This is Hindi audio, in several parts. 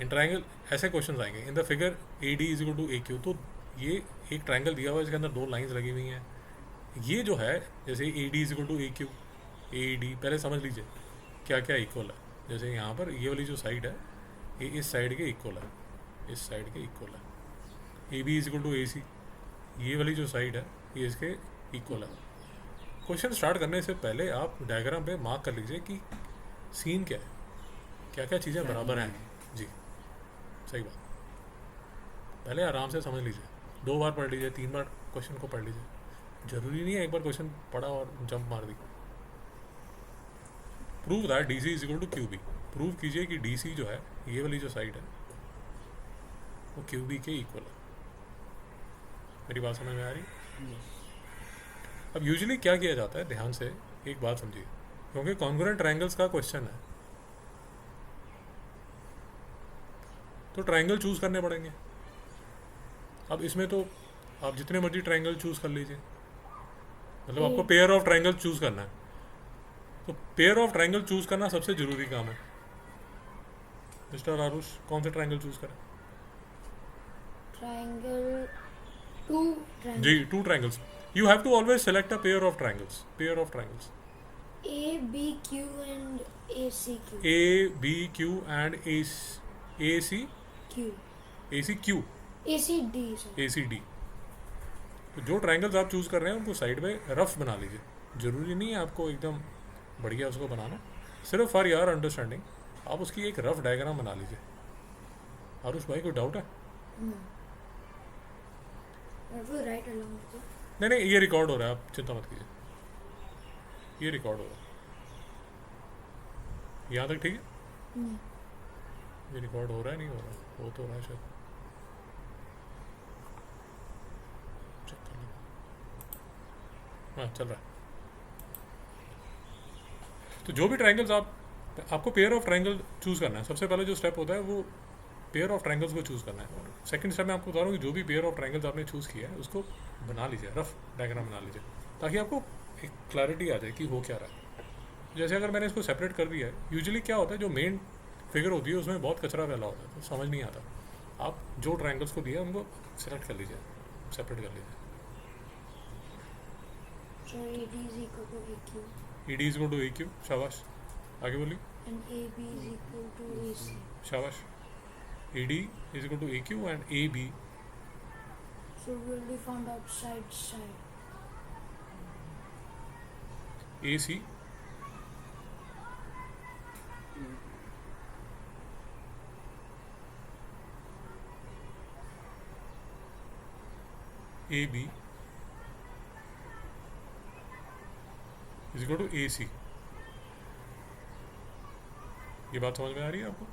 इन ट्राइंगल ऐसे क्वेश्चन आएंगे in the figure A D is equal to A Q. तो ये एक ट्राइंगल दिया हुआ है इसके अंदर दो लाइंस लगी हुई हैं। ये जो है जैसे A D is equal to A Q, A D पहले समझ लीजिए क्या क्या इक्वल है। जैसे यहाँ पर ये वाली जो साइड है ये इस साइड के इक्वल है, इस साइड के इक्वल है। A B is equal to A C, ये वाली जो साइड है ये इसके इक्वल है। क्वेश्चन स्टार्ट करने से पहले आप डायग्राम पे मार्क कर लीजिए कि सीन क्या है, क्या क्या चीज़ें बराबर हैं। जी सही बात, पहले आराम से समझ लीजिए, 2 बार पढ़ लीजिए, 3 बार क्वेश्चन को पढ़ लीजिए। जरूरी नहीं है एक बार क्वेश्चन पढ़ा और जंप मार दी। Prove that D C is equal to Q B. Prove कीजिए कि डी सी जो है ये वाली जो साइड है वो क्यू बी के इक्वल है। मेरी बात समझ में आ रही है? अब यूजुअली क्या किया जाता है, ध्यान से एक बात समझिए, क्योंकि कॉन्ग्रुएंट ट्रायंगल्स का क्वेश्चन है तो ट्रायंगल चूज करने पड़ेंगे। अब इसमें तो आप जितने मर्जी ट्रायंगल चूज कर लीजिए, मतलब आपको पेयर ऑफ ट्रायंगल चूज करना है। तो पेयर ऑफ ट्रायंगल चूज करना सबसे जरूरी काम है। मिस्टर आरुष कौन से ट्रायंगल चूज करें? ट्रायंगल, टू जी 2 triangles. You have to always select a pair of triangles, pair of triangles. A B Q and A C Q. A B Q and A C Q, A C Q, A C D sir. A C D. तो जो ट्रायंगल्स आप चूज कर रहे हैं उनको साइड में रफ बना लीजिए। जरूरी नहीं है आपको एकदम बढ़िया उसको बनाना, सिर्फ फॉर योर अंडरस्टैंडिंग आप उसकी एक रफ डायग्राम बना लीजिए। आरुष भाई कोई डाउट है? Right along. नहीं नहीं, ये रिकॉर्ड हो रहा है, आप चिंता मत कीजिए, ये रिकॉर्ड हो रहा है। यहाँ तक ठीक है? ये रिकॉर्ड हो रहा है नहीं हो रहा? हो तो रहा है शायद, चेक कर लो। हाँ चल रहा है। तो जो भी ट्रायंगल्स आपको पेयर ऑफ ट्रायंगल चूज करना है। सबसे पहले जो स्टेप होता है वो पेयर ऑफ ट्रायंगल्स को चूज करना है। और सेकंड स्टेप में आपको बता रहा हूँ कि जो भी पेयर ऑफ ट्रायंगल्स आपने चूज किया है उसको बना लीजिए, रफ डायग्राम बना लीजिए, ताकि आपको एक क्लैरिटी आ जाए कि हो क्या रहा है। जैसे अगर मैंने इसको सेपरेट कर दिया है, यूजुअली क्या होता है जो मेन फिगर होती है उसमें बहुत कचरा फैला होता है तो समझ नहीं आता। आप जो ट्रायंगल्स को दिया उनको सेलेक्ट कर लीजिए, सेपरेट कर लीजिए। So AD is equal to AQ E D is equal to A Q, शाबाश, आगे बोलिए। and AB is equal to AC. शाबाश, A D is equal to A Q and A B So we already found out side. A C A B is equal to A C. ये बात समझ में आ रही है आपको?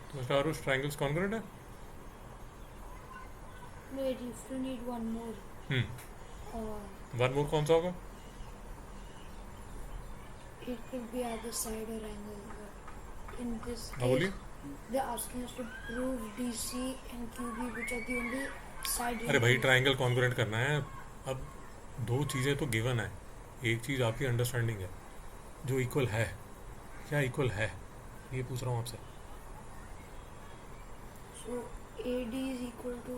तो मिस्टर आरुष ट्रायंगल्स कॉन्ग्रुएंट है? Wait, if you need one more. One more कौन सा होगा? It could be either side or angle. But in this हाँ बोलिए। case, they're asking us to prove DC and QB, which are the only side. अरे भाई ट्रायंगल कॉन्ग्रुएंट करना है। अब दो चीज़ें तो गिवन है, एक चीज़ आपकी अंडरस्टैंडिंग है जो इक्वल है। क्या इक्वल है ये पूछ रहा हूँ आपसे। So AD is equal to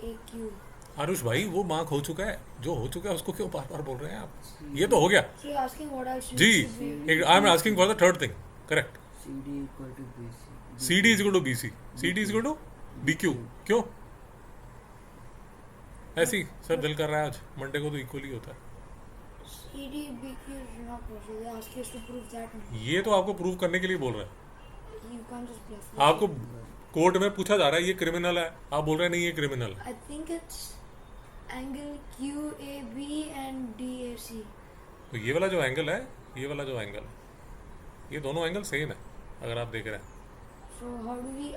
AQ. Aarush भाई वो मार्क हो चुका है, जो हो चुका है उसको क्यों बार बार बोल रहे हैं आप? ये तो हो गया So you're asking what else? जी। needs to be- I am asking for the third thing, correct. CD equal to BC. C D is equal to B C, C D is equal to B Q. क्यों ऐसी सर दिल कर रहा है आज, मंडे को तो इक्वल ही होता है। CD BQ is not possible. They're asking us to prove that. ये तो आपको प्रूव करने के लिए बोल रहे हैं। You can't just bluff. आपको कोर्ट में पूछा जा रहा है ये क्रिमिनल है, आप बोल रहे हैं नहीं ये क्रिमिनल है। I think it's angle QAB and DAC. तो ये वाला जो एंगल है, ये वाला जो एंगल है, ये दोनों एंगल सेम है अगर आप देख रहे हैं। So how do we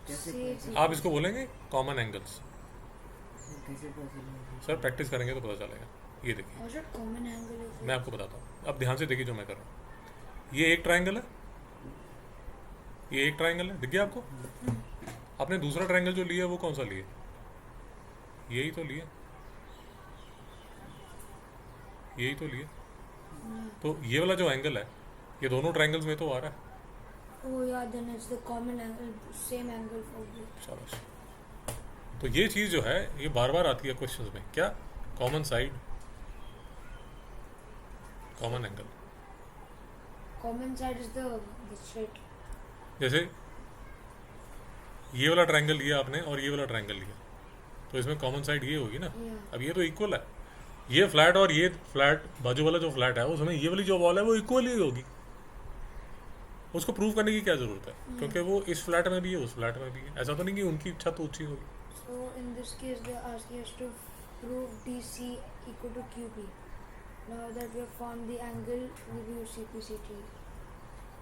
कैसे say it's आप इसको बोलेंगे कॉमन एंगल्स। कैसे पॉसिबल? सर प्रैक्टिस करेंगे तो पता चलेगा। ये देखिए What's that common angle is? मैं आपको बताता हूँ, अब ध्यान से देखिए जो मैं कर रहा हूँ। ये एक ट्रायंगल है, ये एक ट्रायंगल है, दिख गया आपको? आपने दूसरा ट्रायंगल जो लिया है वो कौन सा लिया? यही तो लिया, यही तो लिया। तो ये वाला जो एंगल है ये दोनों ट्रायंगल्स में तो आ रहा है. Oh yeah, then it's the common angle, same angle for both. शाबाश. तो ये चीज़ जो है ये बार बार आती है क्वेश्चंस में. क्या? Common side, common angle. Common side is the straight. जैसे ये वाला ट्रायंगल लिया आपने और ये वाला ट्रायंगल लिया, तो इसमें कॉमन साइड ये होगी ना. Yeah. अब ये तो इक्वल है. ये फ्लैट और ये फ्लैट, बाजू वाला जो फ्लैट है उसमें ये वाली जो वॉल है वो इक्वल ही होगी. उसको प्रूव करने की क्या जरूरत है? क्योंकि वो इस फ्लैट में भी है उस फ्लैट में भी है. ऐसा तो नहीं कि उनकी छत ऊंची होगी. So in this case, they ask us to prove DC equal to QB. Now that we have found the angle, we use CPCT.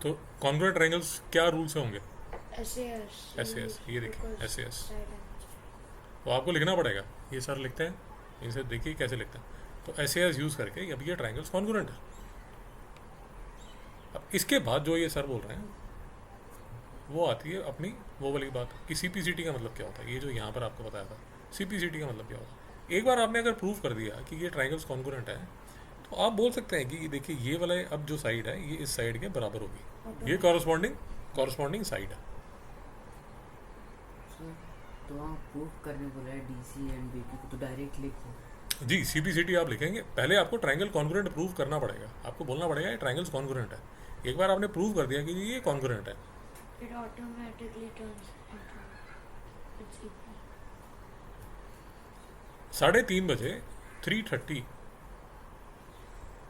तो कॉन्ग्रुएंट ट्रायंगल्स क्या रूल से होंगे? SAS. SAS, ये देखिए, because SAS. side angles. तो आपको लिखना पड़ेगा. ये सर लिखते हैं, इनसे देखिए कैसे लिखते हैं. तो SAS यूज़ करके अब ये ट्रायंगल्स कॉन्ग्रुएंट है. अब इसके बाद जो ये सर बोल रहे हैं वो आती है अपनी वो वाली बात कि CPCT का मतलब क्या होता है. ये जो यहाँ पर आपको बताया था CPCT का मतलब क्या होता है. एक बार आपने अगर प्रूव कर दिया कि ये ट्रायंगल्स कॉन्ग्रुएंट है तो आप बोल सकते हैं कि देखिए ये वाला अब जो साइड है ये इस साइड के बराबर होगी. ये कॉरस्पॉन्डिंग साइड है. सर तो आप प्रूफ करने बोला है DC एंड BQ को, तो डायरेक्ट लिखो. जी CPCT आप लिखेंगे. पहले आपको ट्रायंगल कॉन्ग्रुएंट प्रूव करना पड़ेगा. आपको बोलना पड़ेगा ये ट्रायंगल्स कॉन्ग्रुएंट है. एक बार आपने प्रूव कर दिया कि ये कॉन्ग्रुएंट है, It automatically turns into its equal. 3:30 बजे 3:30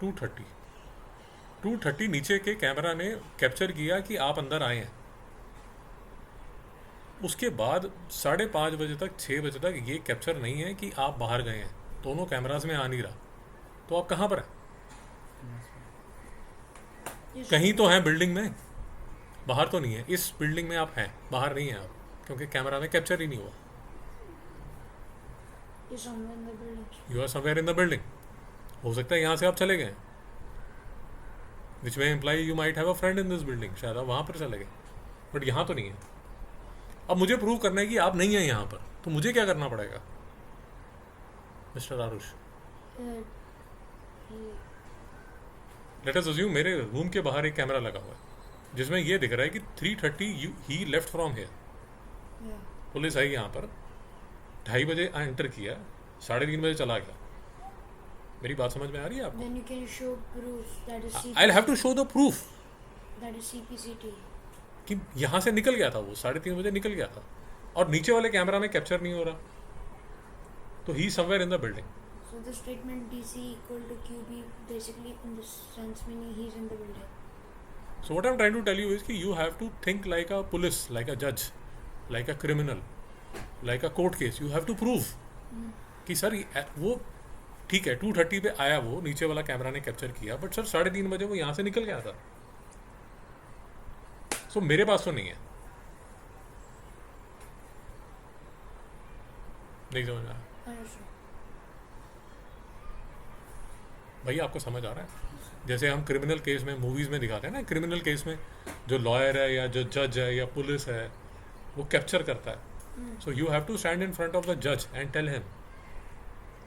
2:30 नीचे के कैमरा ने कैप्चर किया कि आप अंदर आए हैं. उसके बाद 5:30 बजे तक 6 बजे तक ये कैप्चर नहीं है कि आप बाहर गए हैं. दोनों कैमराज में आ नहीं रहा. तो आप कहाँ पर हैं? Yes. कहीं तो हैं बिल्डिंग में, बाहर तो नहीं है. इस बिल्डिंग में आप हैं, बाहर नहीं हैं आप, क्योंकि कैमरा में कैप्चर ही नहीं हुआ. You're somewhere in the building. You are somewhere in the building. हो सकता है यहाँ से आप चले गए, विच में imply you might have a friend in this building. शायद आप वहाँ पर चले गए, बट यहाँ तो नहीं है. अब मुझे प्रूव करना है कि आप नहीं हैं यहाँ पर, तो मुझे क्या करना पड़ेगा mister Aarush? He- let us assume मेरे रूम के बाहर एक कैमरा लगा हुआ है जिसमें ये दिख रहा है कि 3:30 ही left from here. yeah. Police आई यहाँ पर, 2:30 बजे एंटर किया, 3:30 बजे चला गया. मेरी बात समझ में आ रही है आपको? Then you can show proof that is I have to show the proof that is CPCT. कि यहाँ से निकल गया था वो, 3:30 बजे निकल गया था और नीचे वाले कैमरा में कैप्चर नहीं हो रहा. तो ही somewhere in the building. So the statement DC equal to QB basically in this sense meaning he's in the building. So what I'm trying to tell you is कि you have to think like a police, like a judge, like a criminal, like a court case. You have to prove कि सर वो ठीक है 2:30 पे आया, वो नीचे वाला कैमरा ने कैप्चर किया, बट सर 3:30 बजे वो यहाँ से निकल गया था. सो मेरे पास तो नहीं है. नहीं समझ में आया Understood. भैया? आपको समझ आ रहा है? जैसे हम क्रिमिनल केस में मूवीज़ में दिखाते हैं ना, क्रिमिनल केस में जो लॉयर है या जो जज है या पुलिस है वो कैप्चर करता है. So you have to stand in front of the जज एंड टेल हिम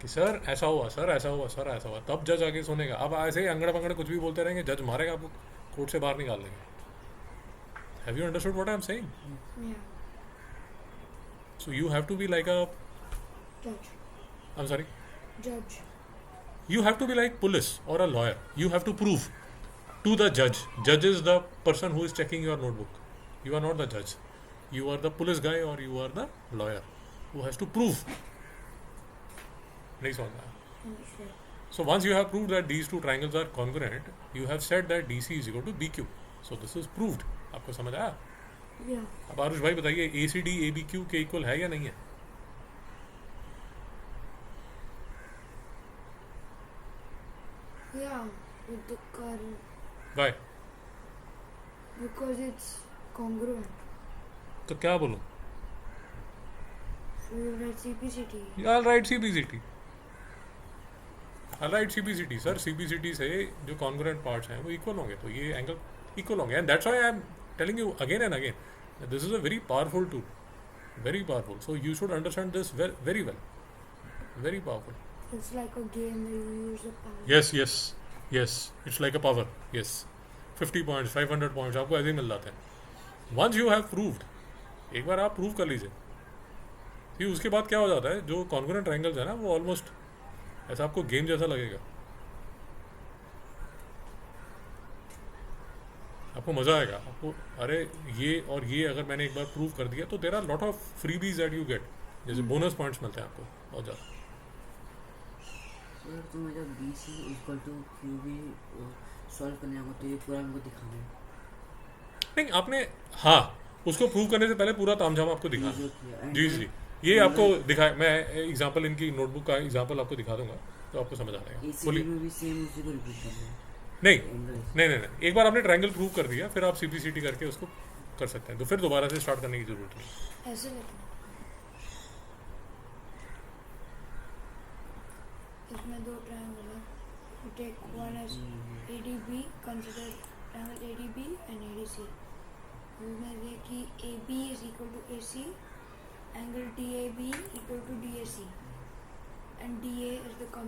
कि सर ऐसा हुआ, सर ऐसा हुआ, सर ऐसा हुआ. तब जज आगे सुनेगा. अब ऐसे ही अंगड़ पंगड़ कुछ भी बोलते रहेंगे, जज मारेगा, आपको कोर्ट से बाहर निकाल देंगे. Have you understood what I am saying? Yeah. So you have to be like a Judge. I am sorry, Judge. you have to be like police or a lawyer. You have to prove to the judge. Judge is the person who is checking your notebook. You are not the judge. You are the police guy or you are the lawyer who has to prove. नहीं समझ में आया? Understood. So once you have proved that these two triangles are congruent, you have said that DC is equal to BQ. So this is proved. आपको समझ आया? Yeah. अब आरुष भाई बताइए ACD ABQ के इक्वल है या नहीं है? Yeah. With the current. Why? Because it's congruent. तो क्या बोलूँ? So you write CPCT. I'll write CPCT. I'll write CPCT. Sir CPCT से जो congruent parts हैं वो equal होंगे, तो ये angle equal होंगे. And that's why I'm telling you again and again that this is a very powerful tool. Very powerful. So you should understand this very well. Very powerful. It's like a game where you use the power. Yes, yes, yes. It's like a power. Yes. 50 points 500 points आपको ऐसे ही मिल जाते हैं। वंस यू हैव प्रूव्ड, एक बार आप प्रूव कर लीजिए, फिर उसके बाद क्या हो जाता है, जो कॉन्ग्रुएंट ट्रायंगल्स है ना वो ऑलमोस्ट ऐसा आपको गेम जैसा लगेगा, आपको मज़ा आएगा, आपको अरे ये और ये अगर मैंने एक बार प्रूव कर दिया तो there are lot of freebies that you get, जैसे बोनस पॉइंट्स मिलते हैं आपको बहुत ज़्यादा। सर तो मैं जब B C equal to Q B solve करने आऊँगा तो ये पूरा हमको दिखाना है। नहीं आपने, हाँ उसको प्रूव करने से पहले पूरा तामझाम आपको जो दिखाना किया है। and जी then- जी, ये आपको दिखाए, मैं एग्जांपल इनकी नोटबुक का एग्जांपल आपको दिखा दूंगा तो आपको समझ आ जाएगा। ACD बोलिए। में भी सेम उसी को रिपीट करना है। नहीं एंगल नहीं नहीं नहीं, एक बार आपने ट्रायंगल प्रूव कर दिया फिर आप सीपीसीटी करके उसको कर सकते हैं, तो फिर दोबारा से स्टार्ट करने की जरूरत नहीं। ऐसे लिखना, इसमें दो ट्रायंगल है, you take one as ADB, consider triangle ADB and ADC, उसमें ये कि AB is equal to AC, angle DAB equal to DAC and DA is the